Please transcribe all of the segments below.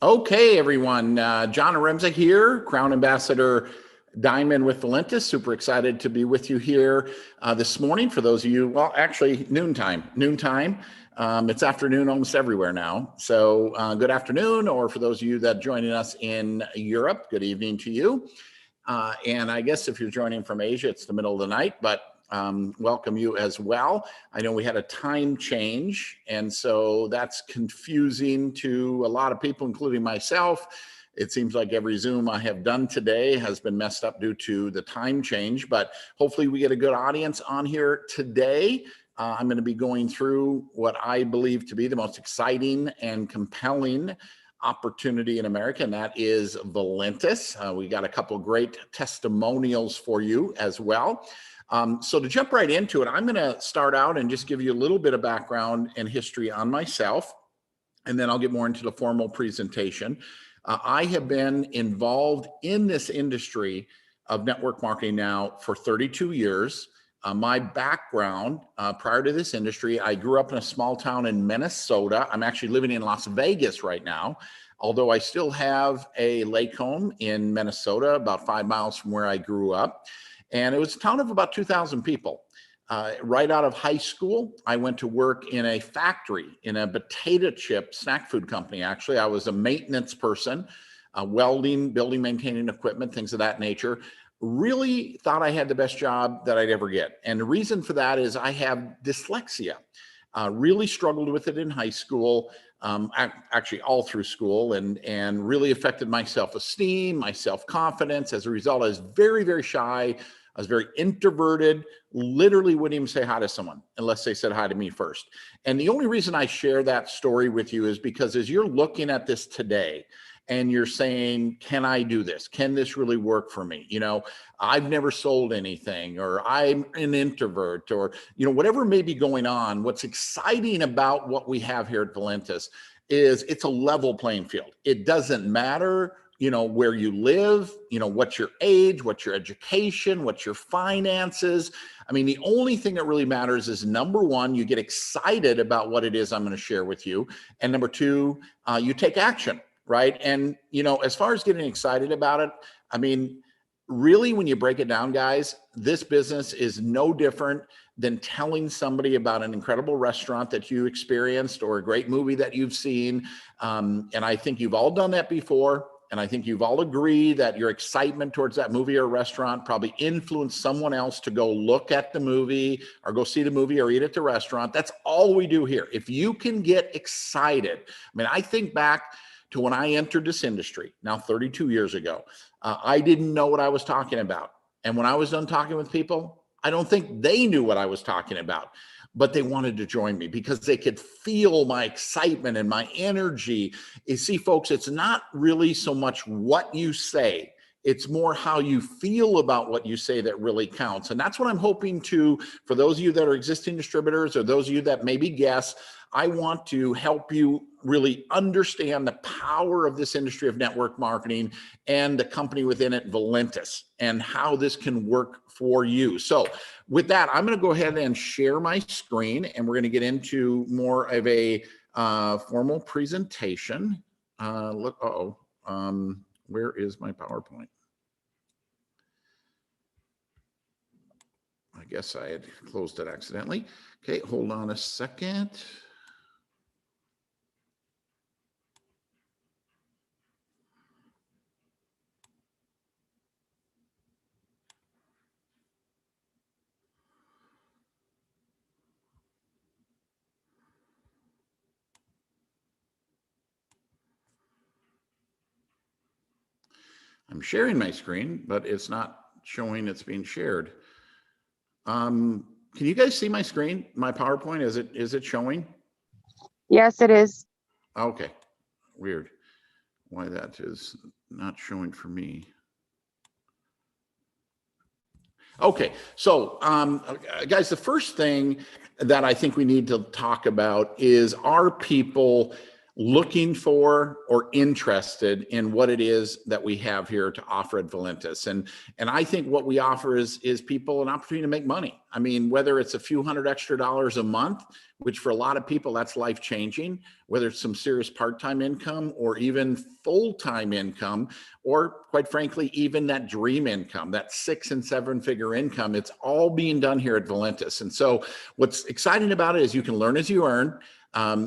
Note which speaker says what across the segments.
Speaker 1: Okay, everyone. John Haremza here, Crown Ambassador Diamond with Valentus. Super excited to be with you here this morning. For those of you, well, actually noontime. It's afternoon almost everywhere now. So good afternoon, or for those of you that are joining us in Europe, good evening to you. And I guess if you're joining from Asia, it's the middle of the night, but welcome you as well. I know we had a time change, and so that's confusing to a lot of people, including myself. It seems like every Zoom I have done today has been messed up due to the time change, but hopefully we get a good audience on here today. I'm going to be going through what I believe to be the most exciting and compelling opportunity in America, and that is Valentus. We got a couple great testimonials for you as well. So to jump right into it, I'm going to start out and just give you a little bit of background and history on myself, and then I'll get more into the formal presentation. I have been involved in this industry of network marketing now for 32 years. My background prior to this industry, I grew up in a small town in Minnesota. I'm actually living in Las Vegas right now, although I still have a lake home in Minnesota, about 5 miles from where I grew up. And it was a town of about 2,000 people. Right out of high school, I went to work in a factory, in a potato chip snack food company. Actually, I was a maintenance person, welding, building, maintaining equipment, things of that nature. Really thought I had the best job that I'd ever get. And the reason for that is I have dyslexia. Really struggled with it in high school, actually all through school, and really affected my self-esteem, my self-confidence. As a result, I was very, very shy. I was very introverted, literally wouldn't even say hi to someone unless they said hi to me first. And the only reason I share that story with you is because as you're looking at this today and you're saying, can I do this? Can this really work for me? You know, I've never sold anything, or I'm an introvert, or, you know, whatever may be going on. What's exciting about what we have here at Valentus is it's a level playing field. It doesn't matter, you know, where you live, you know, what's your age, what's your education, what's your finances. I mean, the only thing that really matters is, number one, you get excited about what it is I'm going to share with you. And number two, you take action, right? And, you know, as far as getting excited about it, I mean, really, when you break it down, guys, this business is no different than telling somebody about an incredible restaurant that you experienced or a great movie that you've seen. And I think you've all done that before. And I think you've all agreed that your excitement towards that movie or restaurant probably influenced someone else to go look at the movie or go see the movie or eat at the restaurant. That's all we do here. If you can get excited, I mean, I think back to when I entered this industry, now 32 years ago, I didn't know what I was talking about. And when I was done talking with people, I don't think they knew what I was talking about, but they wanted to join me because they could feel my excitement and my energy. You see, folks, it's not really so much what you say. It's more how you feel about what you say that really counts. And that's what I'm hoping to, for those of you that are existing distributors or those of you that maybe guess, I want to help you really understand the power of this industry of network marketing and the company within it, Valentus, and how this can work for you. So with that, I'm going to go ahead and share my screen, and we're going to get into more of a formal presentation. Where is my PowerPoint? I guess I had closed it accidentally. Okay, hold on a second. I'm sharing my screen, but it's not showing it's being shared. Can you guys see my screen, my PowerPoint? Is it showing?
Speaker 2: Yes, it is.
Speaker 1: Okay, weird. Why that is not showing for me. Okay, so guys, the first thing that I think we need to talk about is, are people looking for or interested in what it is that we have here to offer at Valentus. And I think what we offer is people an opportunity to make money. I mean, whether it's a few $100 extra a month, which for a lot of people, that's life-changing, whether it's some serious part-time income or even full-time income, or quite frankly, even that dream income, that 6- and 7-figure income, it's all being done here at Valentus. And so what's exciting about it is you can learn as you earn.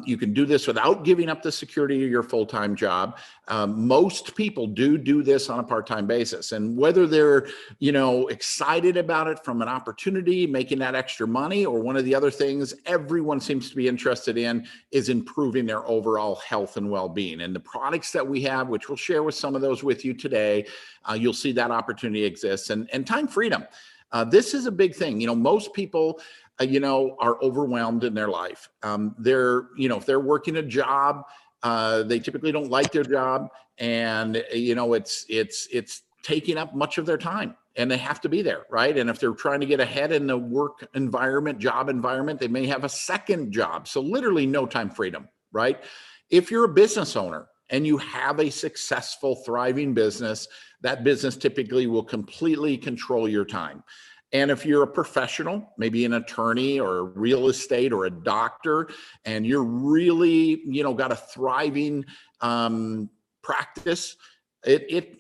Speaker 1: You can do this without giving up the security of your full-time job. Most people do this on a part-time basis. And whether they're, excited about it from an opportunity, making that extra money, or one of the other things everyone seems to be interested in is improving their overall health and well-being. And the products that we have, which we'll share with some of those with you today, you'll see that opportunity exists. And time freedom. This is a big thing. Most people are overwhelmed in their life. If they're working a job, they typically don't like their job, and it's taking up much of their time, and they have to be there, right? And if they're trying to get ahead in the work environment, job environment, they may have a second job. So literally no time freedom, right? If you're a business owner and you have a successful, thriving business, that business typically will completely control your time. And if you're a professional, maybe an attorney or real estate or a doctor, and you're really, got a thriving practice,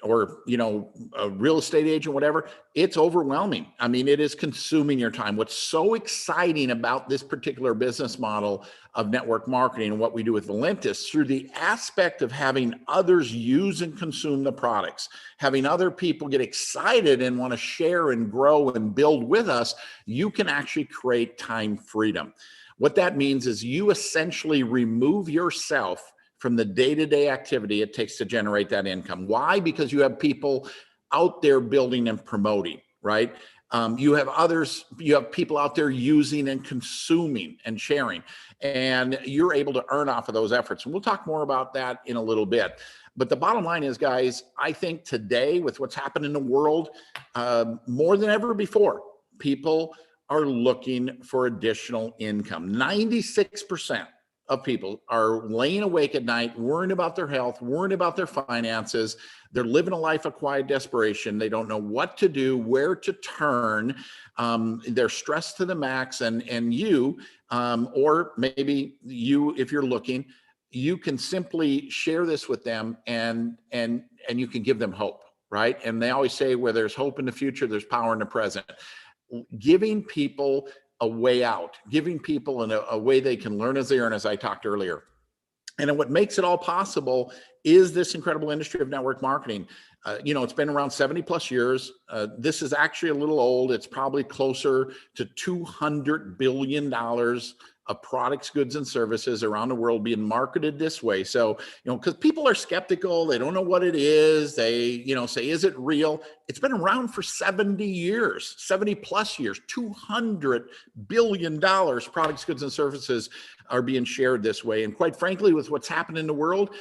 Speaker 1: or a real estate agent, whatever, it's overwhelming. I mean, it is consuming your time. What's so exciting about this particular business model of network marketing and what we do with Valentus, through the aspect of having others use and consume the products, having other people get excited and want to share and grow and build with us, you can actually create time freedom. What that means is you essentially remove yourself from the day-to-day activity it takes to generate that income. Why? Because you have people out there building and promoting, right? You have people out there using and consuming and sharing, and you're able to earn off of those efforts. And we'll talk more about that in a little bit. But the bottom line is, guys, I think today with what's happened in the world, more than ever before, people are looking for additional income. 96% of people are laying awake at night, worrying about their health, worrying about their finances. They're living a life of quiet desperation. They don't know what to do, where to turn. They're stressed to the max. And you, or maybe you, if you're looking, you can simply share this with them, and you can give them hope, right? And they always say, where there's hope in the future, there's power in the present. Giving people a way out, giving people a way they can learn as they earn, as I talked earlier. And then what makes it all possible is this incredible industry of network marketing. It's been around 70 plus years. This is actually a little old. It's probably closer to $200 billion of products, goods, and services around the world being marketed this way. So, because people are skeptical, they don't know what it is. They, say, is it real? It's been around for 70 years, 70 plus years, $200 billion products, goods, and services are being shared this way. And quite frankly, with what's happened in the world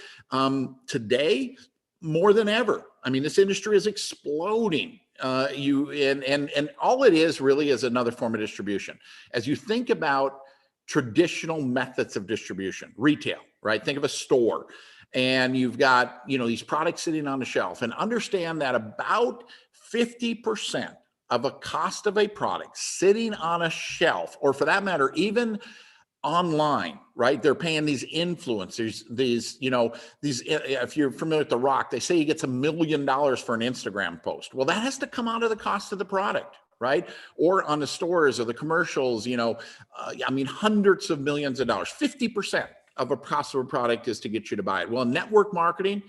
Speaker 1: today, more than ever, I mean, this industry is exploding. And all it is really is another form of distribution. As you think about traditional methods of distribution, retail, right? Think of a store, and you've got, these products sitting on the shelf, and understand that about 50% of a cost of a product sitting on a shelf, or for that matter, even online, right? They're paying these influencers, these, if you're familiar with The Rock, they say he gets $1 million for an Instagram post. Well, that has to come out of the cost of the product, right? Or on the stores or the commercials, hundreds of millions of dollars. 50% of a cost of a product is to get you to buy it. Well, in network marketing,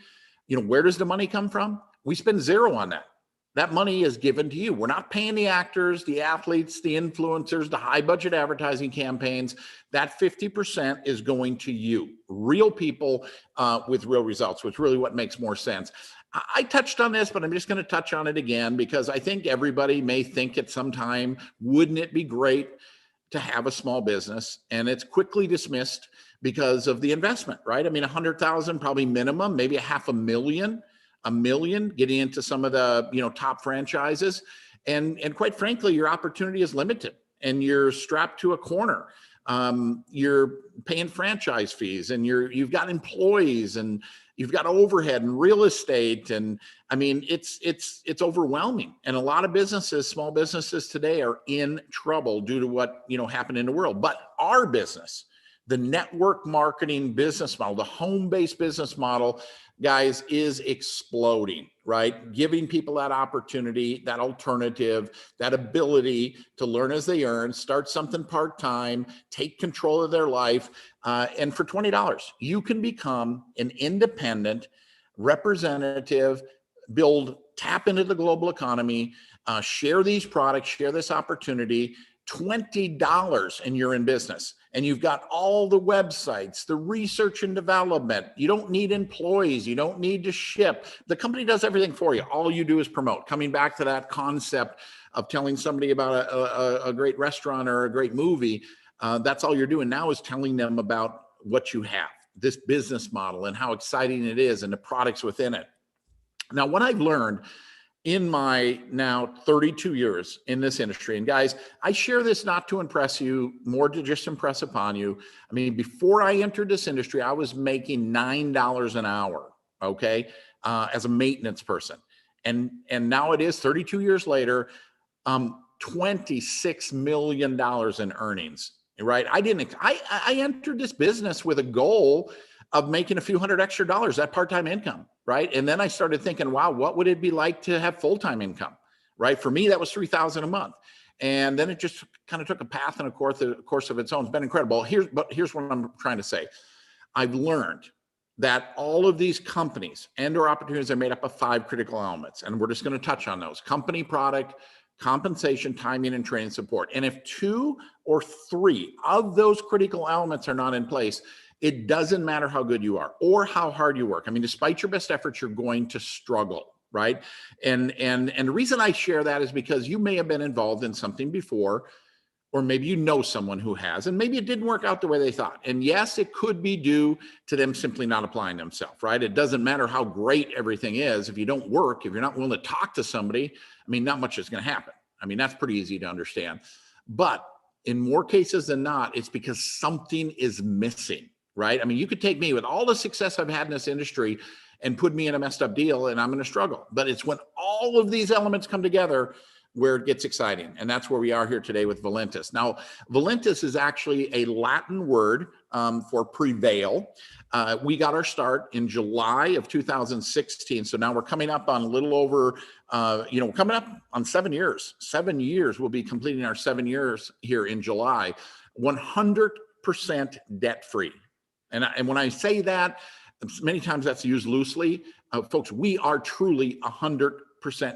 Speaker 1: where does the money come from? We spend zero on that. That money is given to you. We're not paying the actors, the athletes, the influencers, the high budget advertising campaigns. That 50% is going to you, real people with real results, which is really what makes more sense. I touched on this, but I'm just going to touch on it again, because I think everybody may think at some time, wouldn't it be great to have a small business? And it's quickly dismissed because of the investment, right? I mean, 100,000 probably minimum, maybe $500,000. $1 million, getting into some of the top franchises, and quite frankly, your opportunity is limited, and you're strapped to a corner. You're paying franchise fees, and you've got employees, and you've got overhead and real estate. And I mean, it's overwhelming. And a lot of businesses, small businesses today, are in trouble due to what, happened in the world. But our business, the network marketing business model, the home-based business model, guys, is exploding, right? Giving people that opportunity, that alternative, that ability to learn as they earn, start something part-time, take control of their life. And for $20, you can become an independent representative, tap into the global economy, share these products, share this opportunity. $20 and you're in business, and you've got all the websites, the research and development. You don't need employees. You don't need to ship. The company does everything for you. All you do is promote. Coming back to that concept of telling somebody about a great restaurant or a great movie, that's all you're doing now, is telling them about what you have, this business model, and how exciting it is, and the products within it. Now, what I've learned in my now 32 years in this industry, and guys, I share this not to impress you, more to just impress upon you. I mean, before I entered this industry, I was making $9 an hour, okay, as a maintenance person. And now it is 32 years later, $26 million in earnings, right? I entered this business with a goal of making a few hundred extra dollars, that part-time income, right? And then I started thinking, wow, what would it be like to have full-time income, right? For me, that was $3,000 a month. And then it just kind of took a path and a course of its own. It's been incredible. Here's what I'm trying to say. I've learned that all of these companies and/or opportunities are made up of 5 critical elements. And we're just going to touch on those: company, product, compensation, timing, and training support. And if 2 or 3 of those critical elements are not in place, it doesn't matter how good you are or how hard you work. I mean, despite your best efforts, you're going to struggle, right? And the reason I share that is because you may have been involved in something before, or maybe you know someone who has, and maybe it didn't work out the way they thought. And yes, it could be due to them simply not applying themselves, right? It doesn't matter how great everything is. If you don't work, if you're not willing to talk to somebody, I mean, not much is going to happen. I mean, that's pretty easy to understand. But in more cases than not, it's because something is missing, right? I mean, you could take me with all the success I've had in this industry and put me in a messed up deal, and I'm going to struggle. But it's when all of these elements come together where it gets exciting. And that's where we are here today with Valentus. Now, Valentus is actually a Latin word for prevail. We got our start in July of 2016. So now we're coming up on a little over, coming up on 7 years. 7 years. We'll be completing our 7 years here in July. 100% debt-free. And when I say that, many times that's used loosely. Folks, we are truly 100%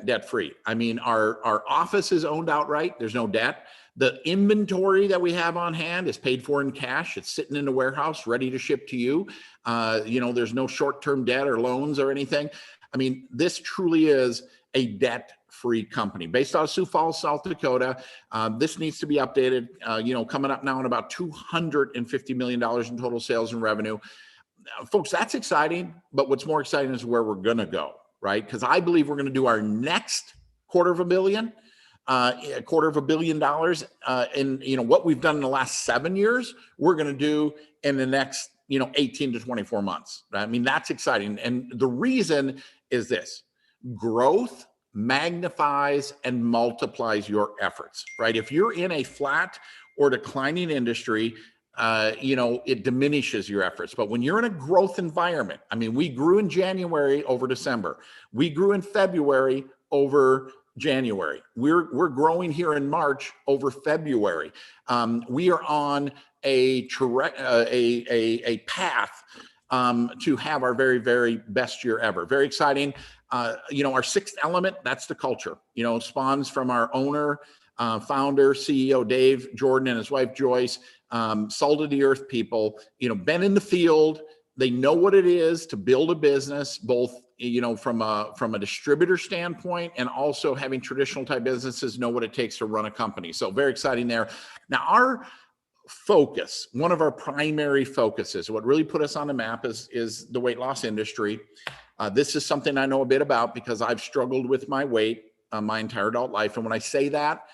Speaker 1: debt-free. I mean, our office is owned outright. There's no debt. The inventory that we have on hand is paid for in cash. It's sitting in the warehouse, ready to ship to you. There's no short-term debt or loans or anything. I mean, this truly is a debt-free company based out of Sioux Falls, South Dakota. This needs to be updated, coming up now in about $250 million in total sales and revenue. Folks, that's exciting, but what's more exciting is where we're going to go, right? Because I believe we're going to do our next $250 million. $250 million. And what we've done in the last 7 years, we're going to do in the next, 18 to 24 months. Right? I mean, that's exciting. And the reason is this: growth magnifies and multiplies your efforts, right? If you're in a flat or declining industry, it diminishes your efforts. But when you're in a growth environment, I mean, we grew in January over December. We grew in February over January. We're growing here in March over February. We are on a path to have our very, very best year ever. Very exciting. Our 6th element, that's the culture. Spawns from our owner, founder, CEO Dave Jordan, and his wife Joyce. Salt of the earth people, been in the field. They know what it is to build a business, both, from a distributor standpoint, and also having traditional type businesses know what it takes to run a company. So very exciting there. Now, our focus, one of our primary focuses, what really put us on the map is the weight loss industry. This is something I know a bit about because I've struggled with my weight my entire adult life. And when I say that,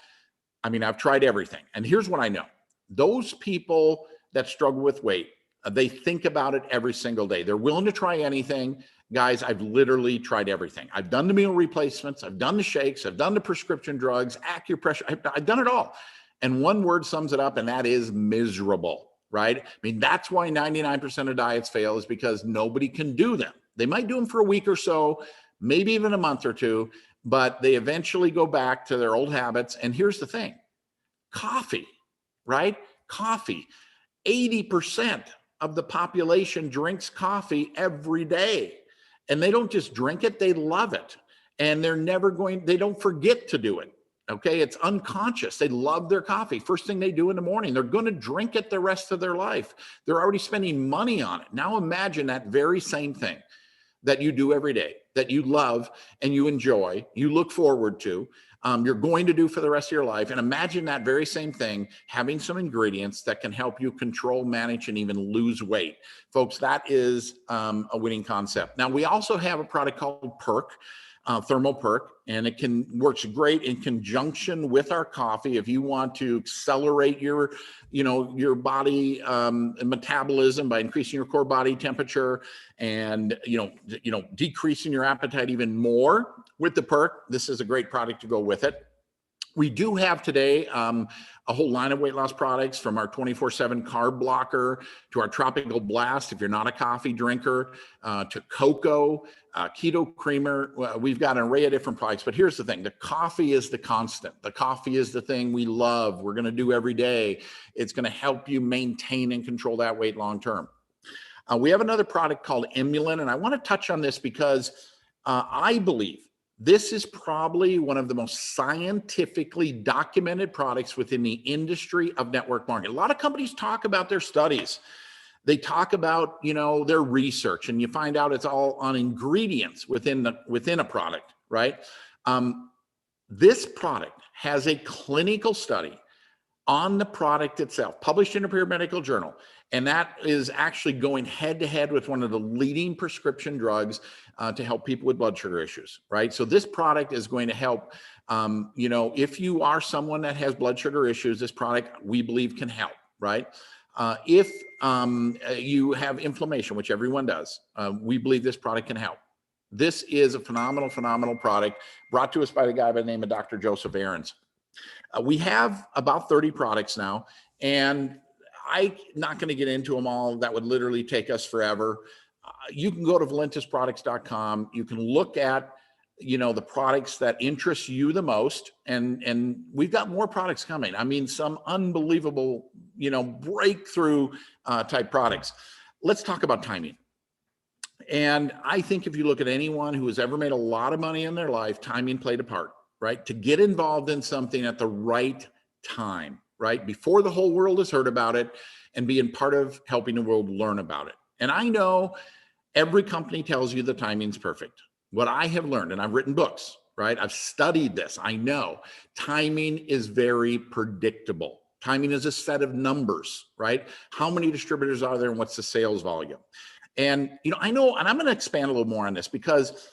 Speaker 1: I mean, I've tried everything. And here's what I know. Those people that struggle with weight, they think about it every single day. They're willing to try anything. Guys, I've literally tried everything. I've done the meal replacements. I've done the shakes. I've done the prescription drugs, acupressure. I've done it all. And one word sums it up, and that is miserable, right? I mean, that's why 99% of diets fail, is because nobody can do them. They might do them for a week or so, maybe even a month or two, but they eventually go back to their old habits. And here's the thing, coffee, right? Coffee, 80% of the population drinks coffee every day. And they don't just drink it, they love it. And they don't forget to do it. Okay, it's unconscious. They love their coffee. First thing they do in the morning, they're going to drink it the rest of their life. They're already spending money on it. Now imagine that very same thing that you do every day, that you love and you enjoy, you look forward to, you're going to do for the rest of your life. And imagine that very same thing having some ingredients that can help you control, manage, and even lose weight. Folks, that is a winning concept. Now, we also have a product called Perk. Thermal Perk, and it works great in conjunction with our coffee. If you want to accelerate your body metabolism by increasing your core body temperature and decreasing your appetite even more with the Perk, this is a great product to go with it. We do have today a whole line of weight loss products, from our 24/7 carb blocker to our tropical blast if you're not a coffee drinker, to cocoa, keto creamer. We've got an array of different products, but here's the thing, the coffee is the constant. The coffee is the thing we love, we're going to do every day. It's going to help you maintain and control that weight long term. We have another product called Emulin, and I want to touch on this because I believe this is probably one of the most scientifically documented products within the industry of network marketing. A lot of companies talk about their studies. They talk about, their research, and you find out it's all on ingredients within a product, right? This product has a clinical study on the product itself, published in a peer medical journal. And that is actually going head to head with one of the leading prescription drugs to help people with blood sugar issues, right? So this product is going to help, if you are someone that has blood sugar issues, this product we believe can help, right? If you have inflammation, which everyone does, we believe this product can help. This is a phenomenal, phenomenal product brought to us by the guy by the name of Dr. Joseph Aarons. We have about 30 products now, and I'm not going to get into them all. That would literally take us forever. You can go to valentusproducts.com. You can look at, the products that interest you the most. And we've got more products coming. I mean, some unbelievable, breakthrough type products. Let's talk about timing. And I think if you look at anyone who has ever made a lot of money in their life, timing played a part, right? To get involved in something at the right time, right? Before the whole world has heard about it, and being part of helping the world learn about it. And I know every company tells you the timing's perfect. What I have learned, and I've written books, right? I've studied this. I know timing is very predictable. Timing is a set of numbers, right? How many distributors are there and what's the sales volume? And, I know, and I'm going to expand a little more on this because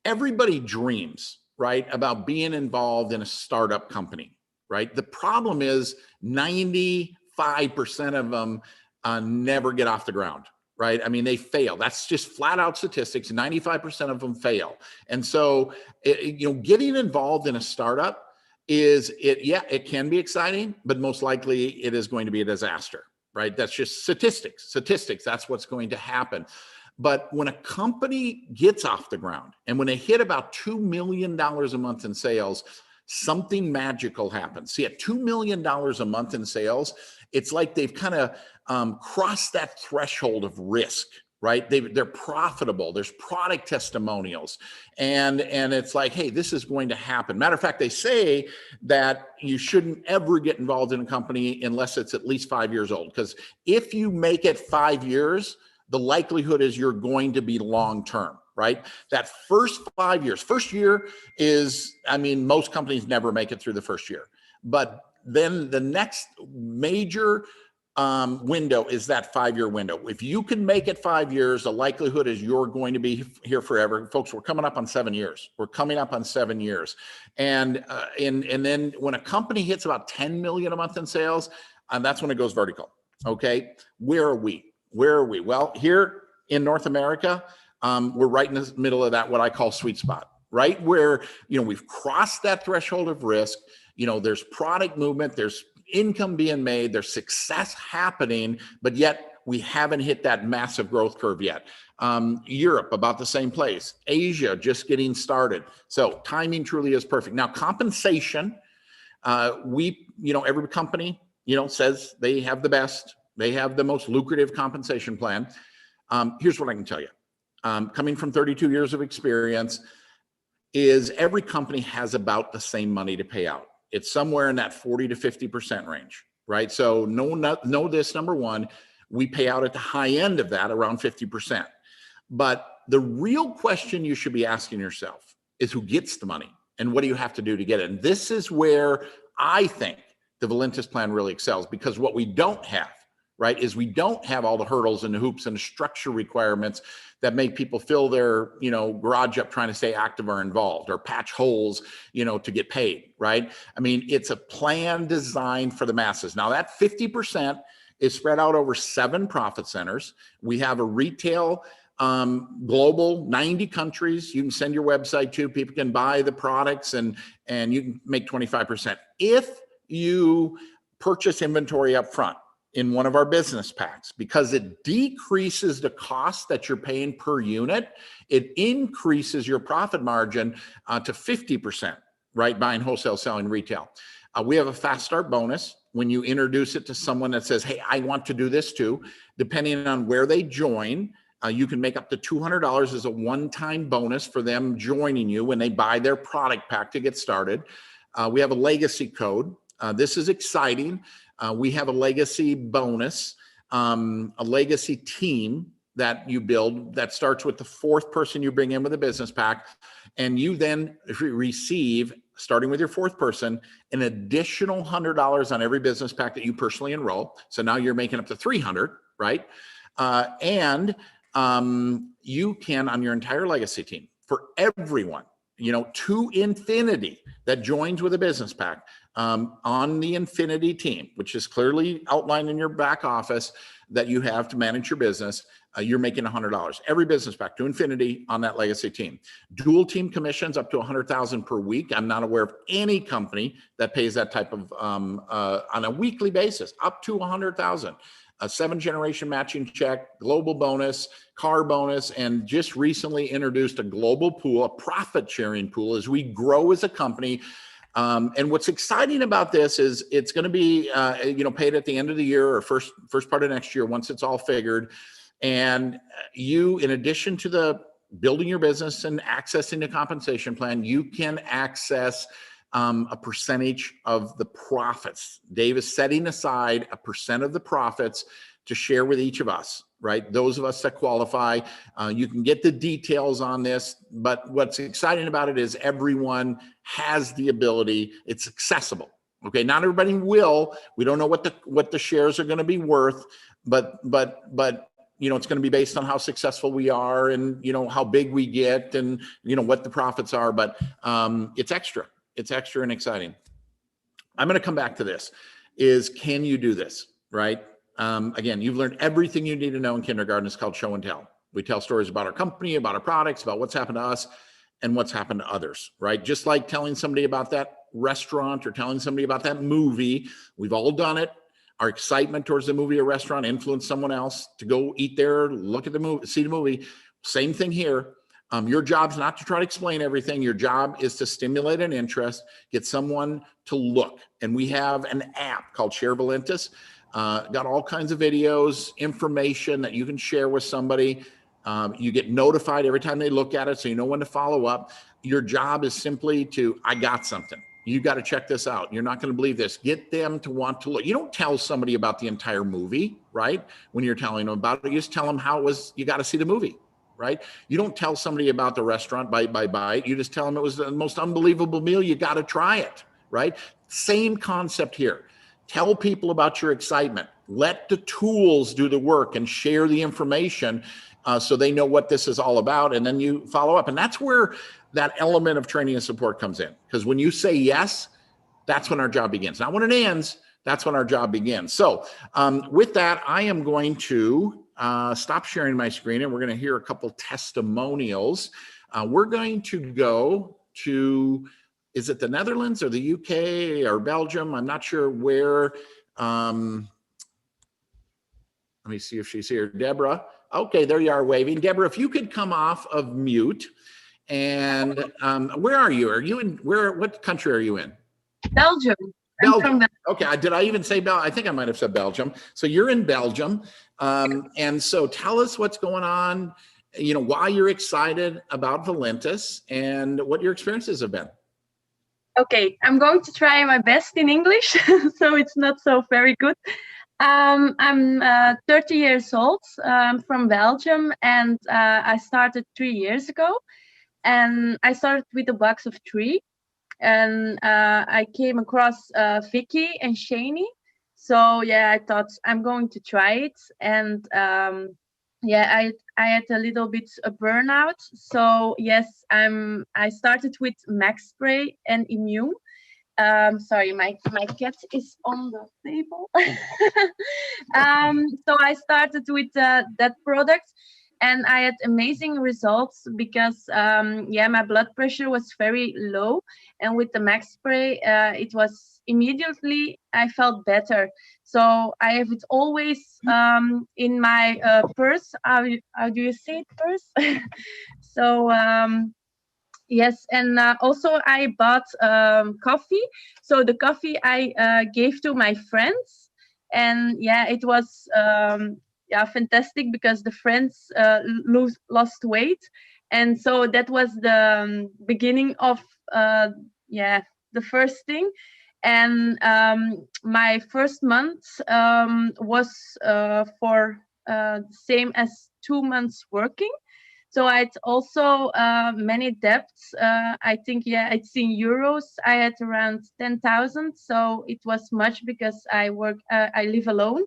Speaker 1: everybody dreams, right, about being involved in a startup company, right? The problem is 95% of them never get off the ground, right? I mean, they fail. That's just flat out statistics. 95% of them fail. And so, getting involved in a startup it can be exciting, but most likely it is going to be a disaster, right? That's just statistics, that's what's going to happen. But when a company gets off the ground and when they hit about $2 million a month in sales, something magical happens. See, at $2 million a month in sales, it's like they've kind of crossed that threshold of risk, right? They're profitable. There's product testimonials. And it's like, hey, this is going to happen. Matter of fact, they say that you shouldn't ever get involved in a company unless it's at least 5 years old. Because if you make it 5 years, the likelihood is you're going to be long-term, right? That first 5 years, first year is, most companies never make it through the first year. But then the next major window is that 5-year window. If you can make it 5 years, the likelihood is you're going to be here forever. Folks, we're coming up on 7 years. We're coming up on 7 years. And then when a company hits about 10 million a month in sales, and that's when it goes vertical. Okay, where are we? Well, here in North America, we're right in the middle of that, what I call sweet spot, right where, we've crossed that threshold of risk. There's product movement, there's income being made, there's success happening, but yet we haven't hit that massive growth curve yet. Europe, about the same place. Asia, just getting started. So timing truly is perfect. Now, compensation, every company, says they have the best, they have the most lucrative compensation plan. Here's what I can tell you. Coming from 32 years of experience, is every company has about the same money to pay out. It's somewhere in that 40 to 50% range, right? So know this, number one, we pay out at the high end of that, around 50%. But the real question you should be asking yourself is who gets the money and what do you have to do to get it? And this is where I think the Valentus plan really excels, because what we don't have, right, is we don't have all the hurdles and the hoops and the structure requirements that make people fill their, garage up trying to stay active or involved, or patch holes, to get paid, right? I mean, it's a plan designed for the masses. Now that 50% is spread out over 7 profit centers. We have a retail, global, 90 countries. You can send your website to, people can buy the products, and you can make 25%. If you purchase inventory up front in one of our business packs, because it decreases the cost that you're paying per unit, it increases your profit margin to 50%, right? Buying wholesale, selling retail. We have a fast start bonus when you introduce it to someone that says, hey, I want to do this too. Depending on where they join, you can make up to $200 as a one-time bonus for them joining you when they buy their product pack to get started. We have a legacy code. This is exciting. We have a legacy bonus, a legacy team that you build that starts with the 4th person you bring in with a business pack. And you then receive, starting with your 4th person, an additional $100 on every business pack that you personally enroll. So now you're making up to $300, right? And you can, on your entire legacy team, for everyone, to infinity that joins with a business pack, on the infinity team, which is clearly outlined in your back office that you have to manage your business, you're making $100. Every business pack to infinity on that legacy team. Dual team commissions up to $100,000 per week. I'm not aware of any company that pays that type of, on a weekly basis, up to $100,000. A 7th-generation matching check, global bonus, car bonus, and just recently introduced a global pool, a profit-sharing pool, as we grow as a company. And what's exciting about this is it's going to be, paid at the end of the year or first part of next year once it's all figured. And you, in addition to the building your business and accessing the compensation plan, you can access a percentage of the profits. Dave is setting aside a percent of the profits to share with each of us, right? Those of us that qualify. You can get the details on this, but what's exciting about it is everyone has the ability. It's accessible. Okay, not everybody will. We don't know what the shares are going to be worth, but it's going to be based on how successful we are and how big we get and what the profits are. But it's extra. It's extra and exciting. I'm going to come back to this. Can you do this, right? Again, you've learned everything you need to know in kindergarten. It's called show and tell. We tell stories about our company, about our products, about what's happened to us and what's happened to others, right? Just like telling somebody about that restaurant or telling somebody about that movie. We've all done it. Our excitement towards the movie or restaurant influenced someone else to go eat there, look at the movie, see the movie. Same thing here. Your job's not to try to explain everything. Your job is to stimulate an interest, get someone to look. And we have an app called Share Valentus. Got all kinds of videos, information that you can share with somebody. You get notified every time they look at it, so you know when to follow up. Your job is simply I got something. You got to check this out. You're not going to believe this. Get them to want to look. You don't tell somebody about the entire movie, right? When you're telling them about it, you just tell them how it was. You got to see the movie. Right? You don't tell somebody about the restaurant bite by bite. You just tell them it was the most unbelievable meal. You got to try it, right? Same concept here. Tell people about your excitement. Let the tools do the work and share the information so they know what this is all about. And then you follow up. And that's where that element of training and support comes in. Because when you say yes, that's when our job begins. Not when it ends. That's when our job begins. So with that, I am going to stop sharing my screen, and we're going to hear a couple testimonials. We're going to go to, is it the Netherlands or the UK or Belgium? I'm not sure where. Let me see if she's here. Deborah. Okay, there you are waving. Deborah, if you could come off of mute. And where are you? Are you in, what country are you in?
Speaker 3: Belgium.
Speaker 1: Belgium. Okay, did I even say Belgium? I think I might have said Belgium. So you're in Belgium. And so tell us what's going on, you know, why you're excited about Valentus and what your experiences have been.
Speaker 3: Okay, I'm going to try my best in English, so it's not so very good. I'm 30 years old, from Belgium, and I started 3 years ago. And I started with a box of 3. And I came across Vicky and Shani. So yeah, I thought I'm going to try it. And yeah, I had a little bit of burnout. So yes, I started with Max Spray and Immune. Sorry, my cat is on the table. So I started with that product. And I had amazing results because, yeah, my blood pressure was very low. And with the Max Spray, it was immediately, I felt better. So I have it always in my purse. How do you say it, purse? So, yes, and also I bought coffee. So the coffee I gave to my friends. And yeah, it was... yeah, fantastic, because the friends lost weight, and so that was the beginning of yeah, the first thing. And my first month was for same as 2 months working. So I had also many debts. I think, yeah, it's in euros. I had around 10,000, so it was much because I live alone.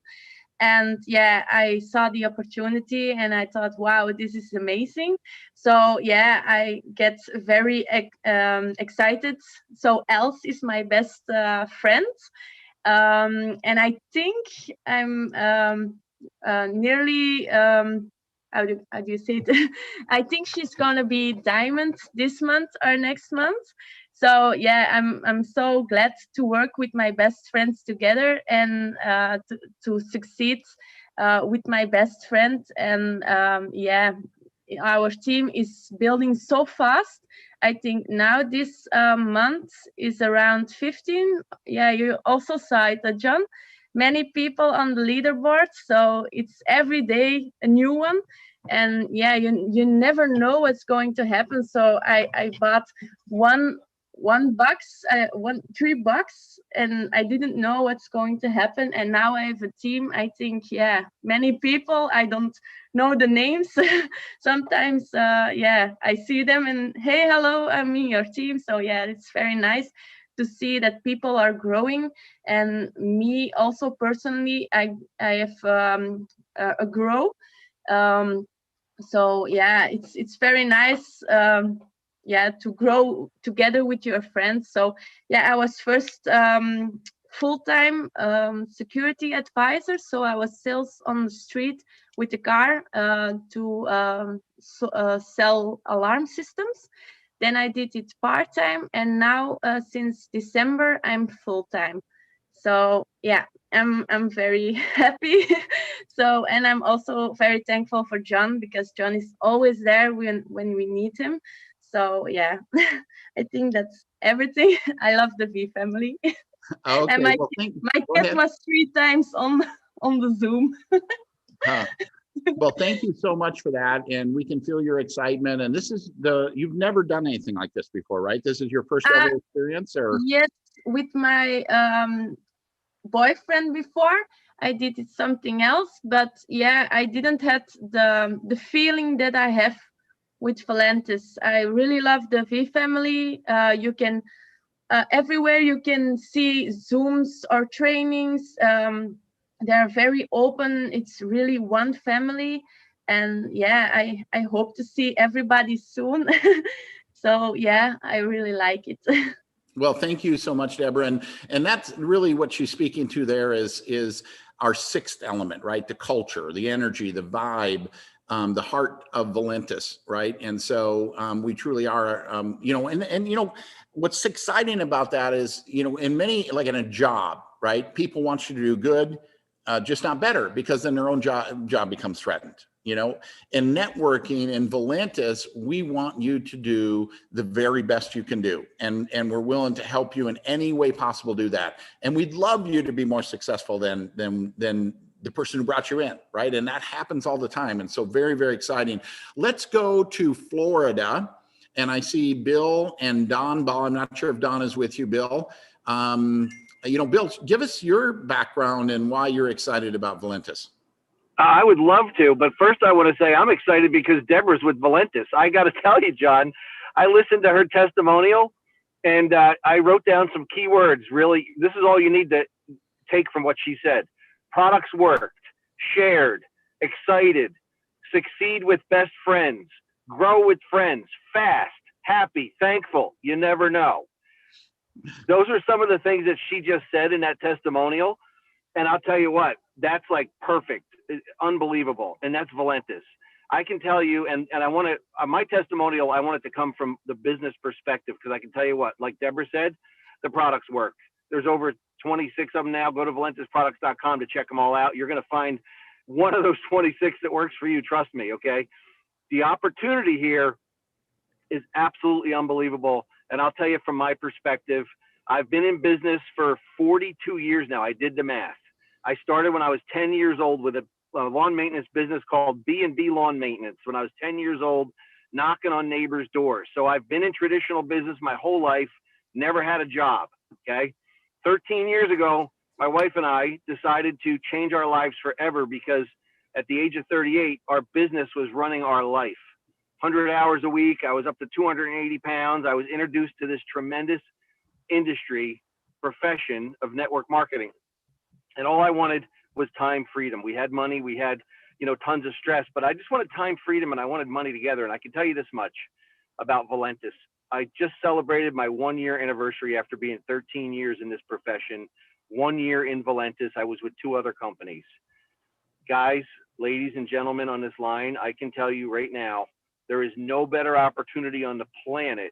Speaker 3: And yeah, I saw the opportunity and I thought, wow, this is amazing. So yeah, I get very excited. So Els is my best friend. And I think I'm nearly, how do you say it? I think she's gonna be diamond this month or next month. So yeah, I'm so glad to work with my best friends together and to succeed with my best friend. And yeah, our team is building so fast. I think now this month is around 15. Yeah, you also saw it, John. Many people on the leaderboard, so it's every day a new one. And yeah, you never know what's going to happen. So I bought one box, 3 bucks, and I didn't know what's going to happen. And now I have a team. I think, yeah, many people, I don't know the names. Sometimes, yeah, I see them and, hey, hello, I'm in your team. So yeah, it's very nice to see that people are growing. And me also personally, I have a grow. So yeah, it's very nice. Yeah, to grow together with your friends. So yeah, I was first full-time security advisor. So I was sales on the street with the car to sell alarm systems. Then I did it part-time, and now since December I'm full-time. So yeah, I'm very happy. So, and I'm also very thankful for John, because John is always there when we need him. So yeah, I think that's everything. I love the V family.
Speaker 1: Okay,
Speaker 3: And my
Speaker 1: well,
Speaker 3: cat was 3 times on the Zoom.
Speaker 1: Huh. Well, thank you so much for that. And we can feel your excitement. And this is you've never done anything like this before, right? This is your first ever experience, or?
Speaker 3: Yes, with my boyfriend before. I did it something else, but yeah, I didn't have the feeling that I have with Valentus. I really love the V family. You can everywhere you can see Zooms or trainings. They're very open. It's really one family, and yeah, I hope to see everybody soon. So yeah, I really like it.
Speaker 1: Well, thank you so much, Deborah. And that's really what she's speaking to there is our sixth element, right? The culture, the energy, the vibe, the heart of Valentus, right? And so we truly are, what's exciting about that is, in many, like in a job, right? People want you to do good, just not better, because then their own job becomes threatened. In networking and Valentus, we want you to do the very best you can do. And we're willing to help you in any way possible do that. And we'd love you to be more successful than the person who brought you in, right? And that happens all the time. And so very, very exciting. Let's go to Florida. And I see Bill and Don Ball. I'm not sure if Don is with you, Bill. Bill, give us your background and why you're excited about Valentus.
Speaker 4: I would love to, but first I want to say I'm excited because Deborah's with Valentus. I got to tell you, John, I listened to her testimonial and I wrote down some key words. Really, this is all you need to take from what she said. Products worked, shared, excited, succeed with best friends, grow with friends, fast, happy, thankful. You never know. Those are some of the things that she just said in that testimonial. And I'll tell you what, that's like perfect. Unbelievable. And that's Valentus. I can tell you, and I want to, my testimonial, I want it to come from the business perspective, because I can tell you what, like Deborah said, the products work. There's over 26 of them now. Go to valentusproducts.com to check them all out. You're going to find one of those 26 that works for you. Trust me. Okay. The opportunity here is absolutely unbelievable. And I'll tell you from my perspective, I've been in business for 42 years now. I did the math. I started when I was 10 years old with a lawn maintenance business called B&B Lawn Maintenance when I was 10 years old, knocking on neighbors' doors. So I've been in traditional business my whole life, never had a job, okay? 13 years ago, my wife and I decided to change our lives forever because at the age of 38, our business was running our life. 100 hours a week, I was up to 280 pounds. I was introduced to this tremendous industry profession of network marketing. And all I wanted was time freedom. We had money, we had, tons of stress, but I just wanted time freedom and I wanted money together. And I can tell you this much about Valentus. I just celebrated my 1-year anniversary after being 13 years in this profession. 1 year in Valentus, I was with 2 other companies. Guys, ladies and gentlemen on this line, I can tell you right now, there is no better opportunity on the planet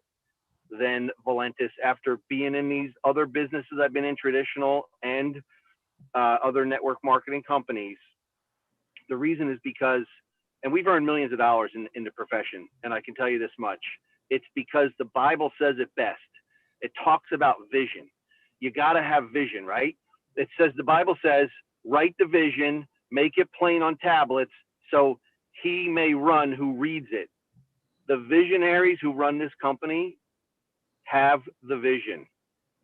Speaker 4: than Valentus after being in these other businesses I've been in, traditional and other network marketing companies. The reason is because, and we've earned millions of dollars in the profession, and I can tell you this much, it's because the Bible says it best. It talks about vision. You got to have vision, right? It says, the Bible says, write the vision, make it plain on tablets so he may run who reads it. The visionaries who run this company have the vision.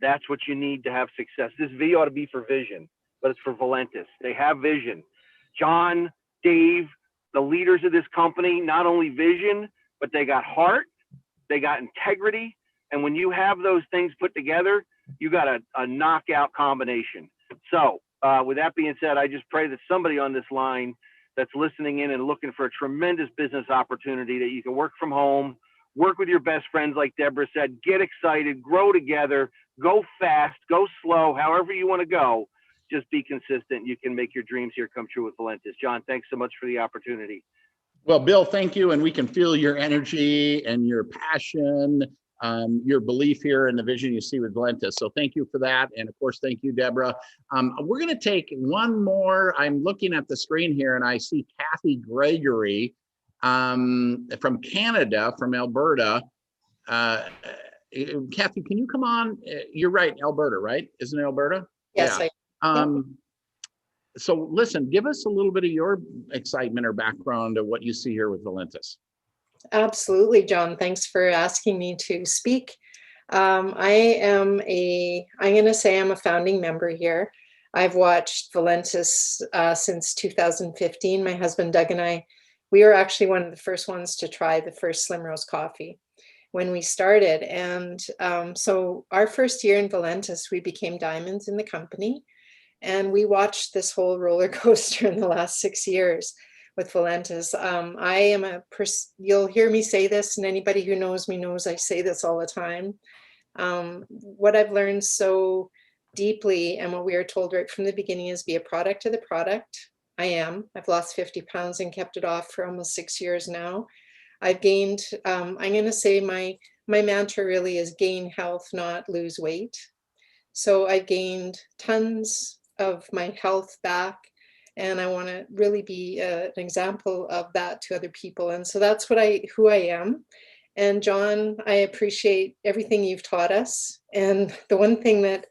Speaker 4: That's what you need to have success. This video ought to be for vision, but it's for Valentus. They have vision. John, Dave, the leaders of this company, not only vision, but they got heart, they got integrity. And when you have those things put together, you got a knockout combination. So with that being said, I just pray that somebody on this line that's listening in and looking for a tremendous business opportunity that you can work from home, work with your best friends, like Deborah said, get excited, grow together, go fast, go slow, however you want to go. Just be consistent. You can make your dreams here come true with Valentus. John, thanks so much for the opportunity.
Speaker 1: Well, Bill, thank you. And we can feel your energy and your passion, your belief here and the vision you see with Valentus. So thank you for that. And of course, thank you, Deborah. We're going to take one more. I'm looking at the screen here and I see Kathy Gregory from Canada, from Alberta. Kathy, can you come on? You're right, Alberta, right? Isn't it Alberta?
Speaker 5: Yes.
Speaker 1: Yeah. So listen, give us a little bit of your excitement or background of what you see here with Valentus.
Speaker 5: Absolutely, John. Thanks for asking me to speak. I'm going to say I'm a founding member here. I've watched Valentus since 2015. My husband Doug and I, we were actually one of the first ones to try the first Slim Rose coffee when we started. And so our first year in Valentus, we became diamonds in the company. And we watched this whole roller coaster in the last 6 years with Valentus. I am you'll hear me say this, and anybody who knows me knows I say this all the time. What I've learned so deeply and what we are told right from the beginning is be a product of the product. I am. I've lost 50 pounds and kept it off for almost 6 years now. I've gained, I'm going to say my mantra really is gain health, not lose weight. So I gained tons of my health back, and I want to really be an example of that to other people. And so that's what who I am. And John, I appreciate everything you've taught us. And the one thing that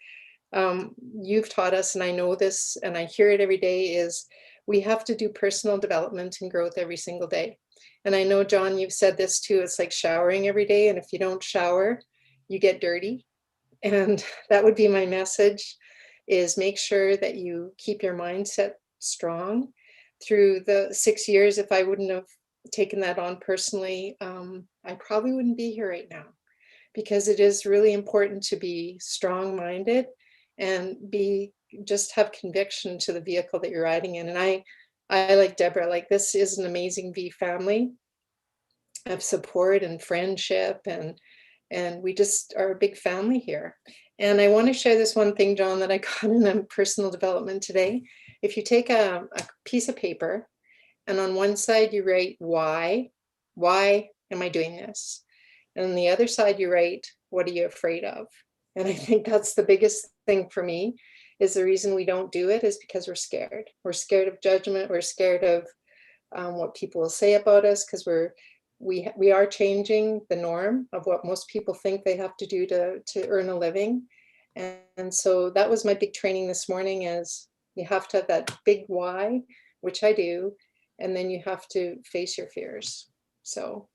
Speaker 5: you've taught us, and I know this and I hear it every day, is we have to do personal development and growth every single day. And I know, John, you've said this too, it's like showering every day. And if you don't shower, you get dirty. And that would be my message, is make sure that you keep your mindset strong. Through the 6 years, if I wouldn't have taken that on personally, I probably wouldn't be here right now, because it is really important to be strong-minded and just have conviction to the vehicle that you're riding in. And I like Deborah, like this is an amazing V family of support and friendship, and we just are a big family here. And I want to share this one thing, John, that I got in a personal development today. If you take a piece of paper and on one side you write why am I doing this? And on the other side you write, what are you afraid of? And I think that's the biggest thing for me, is the reason we don't do it is because we're scared. We're scared of judgment. We're scared of what people will say about us, because we are changing the norm of what most people think they have to do to earn a living. And so that was my big training this morning, is you have to have that big why, which I do, and then you have to face your fears. So.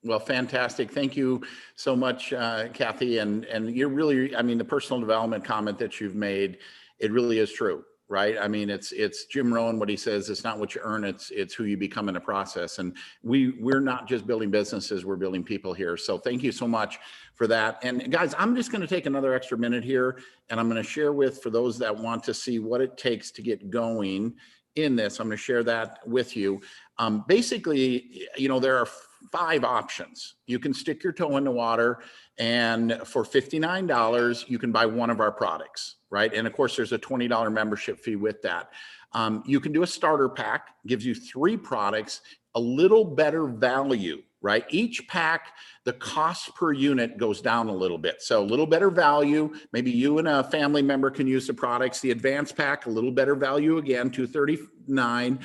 Speaker 1: Well, fantastic. Thank you so much, Kathy. And you're really, I mean, the personal development comment that you've made, it really is true, right? I mean, it's Jim Rohn, what he says, it's not what you earn, it's who you become in the process. And we're not just building businesses, we're building people here. So thank you so much for that. And guys, I'm just going to take another extra minute here, and I'm going to share for those that want to see what it takes to get going in this, I'm going to share that with you. Basically, there are 5 options. You can stick your toe in the water, and for $59, you can buy one of our products, right? And of course, there's a $20 membership fee with that. You can do a starter pack, gives you 3 products, a little better value, right? Each pack, the cost per unit goes down a little bit. So a little better value, maybe you and a family member can use the products. The advanced pack, a little better value again, $239.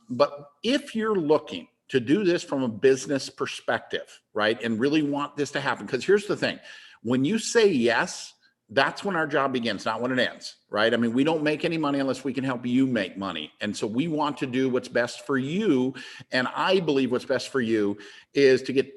Speaker 1: But if you're looking to do this from a business perspective, right, and really want this to happen, because here's the thing, when you say yes, that's when our job begins, not when it ends, right? I mean, we don't make any money unless we can help you make money. And so we want to do what's best for you. And I believe what's best for you is to get,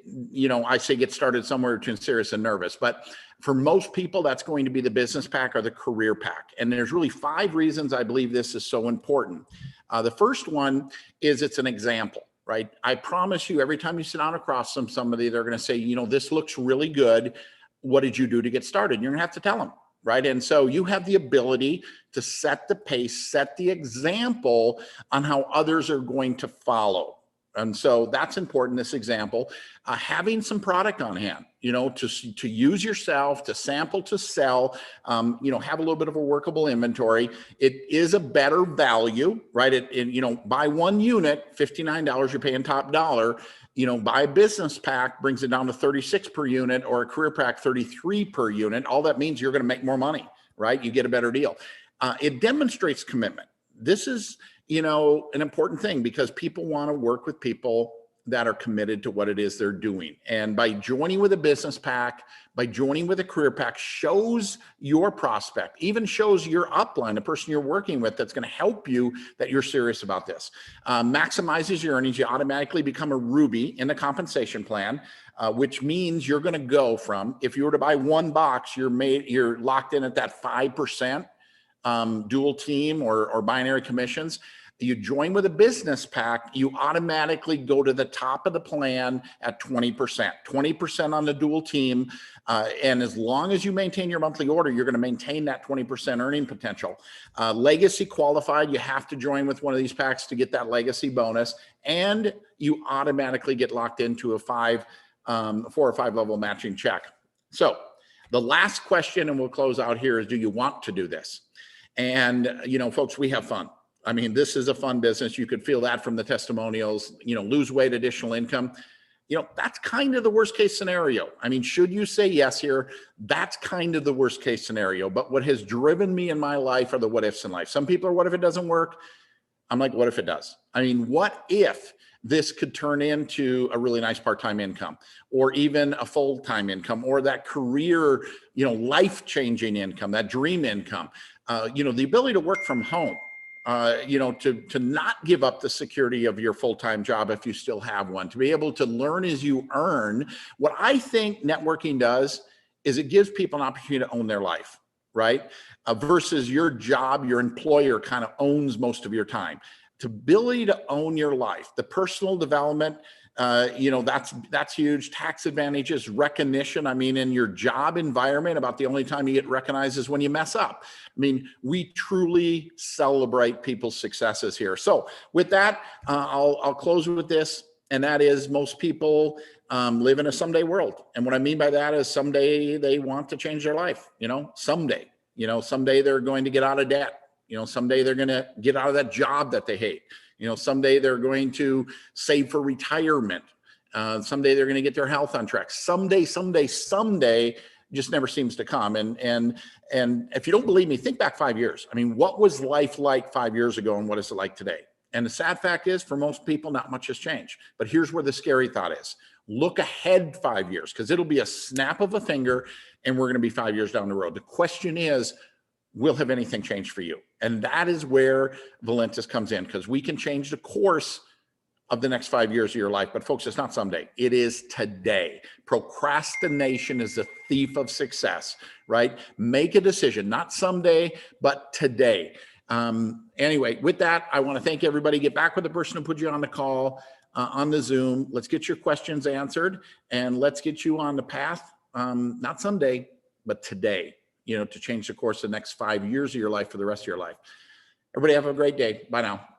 Speaker 1: I say get started somewhere between serious and nervous. But for most people, that's going to be the business pack or the career pack. And there's really 5 reasons I believe this is so important. The first one is it's an example. Right? I promise you, every time you sit down across somebody, they're going to say, this looks really good. What did you do to get started? You're going to have to tell them, right? And so you have the ability to set the pace, set the example on how others are going to follow. And so that's important, this example. Having some product on hand, to use yourself, to sample, to sell, have a little bit of a workable inventory. It is a better value, right? Buy 1 unit, $59, you're paying top dollar. Buy a business pack, brings it down to 36 per unit, or a career pack, 33 per unit. All that means you're going to make more money, right? You get a better deal. It demonstrates commitment. This is, an important thing, because people want to work with people that are committed to what it is they're doing. And by joining with a business pack, by joining with a career pack, shows your prospect, even shows your upline, the person you're working with, that's going to help you, that you're serious about this. Maximizes your earnings. You automatically become a Ruby in the compensation plan, which means you're going to go from, if you were to buy 1 box, you're locked in at that 5%. Dual team or binary commissions. You join with a business pack, you automatically go to the top of the plan at 20% on the dual team. And as long as you maintain your monthly order, you're going to maintain that 20% earning potential. Legacy qualified, you have to join with one of these packs to get that legacy bonus. And you automatically get locked into a 4 or 5 level matching check. So The last question, and we'll close out here, is do you want to do this? And, you know, folks, we have fun. I mean, this is a fun business. You could feel that from the testimonials, you know, lose weight, additional income. You know, that's kind of the worst case scenario. I mean, should you say yes here? That's kind of the worst case scenario. But what has driven me in my life are the what ifs in life. Some people are, what if it doesn't work? I'm like, what if it does? I mean, what if this could turn into a really nice part-time income, or even a full-time income, or that career, you know, life-changing income, that dream income, you know, the ability to work from home. You know, to not give up the security of your full-time job if you still have one, to be able to learn as you earn. What I think networking does is it gives people an opportunity to own their life, right? Versus your job, your employer kind of owns most of your time. The ability to own your life, the personal development, you know, that's huge. Tax advantages, recognition. I mean, in your job environment, about the only time you get recognized is when you mess up. I mean, we truly celebrate people's successes here. So with that, I'll close with this, and that is most people live in a someday world. And what I mean by that is someday they want to change their life, you know, someday they're going to get out of debt. You know, someday they're going to get out of that job that they hate. You know, someday they're going to save for retirement. Someday they're going to get their health on track. Someday just never seems to come. And if you don't believe me, think back 5 years. I mean, what was life like 5 years ago, and what is it like today? And the sad fact is, for most people, not much has changed. But here's where the scary thought is. Look ahead 5 years, because it'll be a snap of a finger, and we're going to be 5 years down the road. The question is, will have anything changed for you? And that is where Valentus comes in, because we can change the course of the next 5 years of your life. But folks, it's not someday, it is today. Procrastination is the thief of success, right? Make a decision, not someday, but today. Anyway, with that, I want to thank everybody. Get back with the person who put you on the call, on the Zoom. Let's get your questions answered, and let's get you on the path, not someday, but today, you know, to change the course of the next 5 years of your life for the rest of your life. Everybody have a great day. Bye now.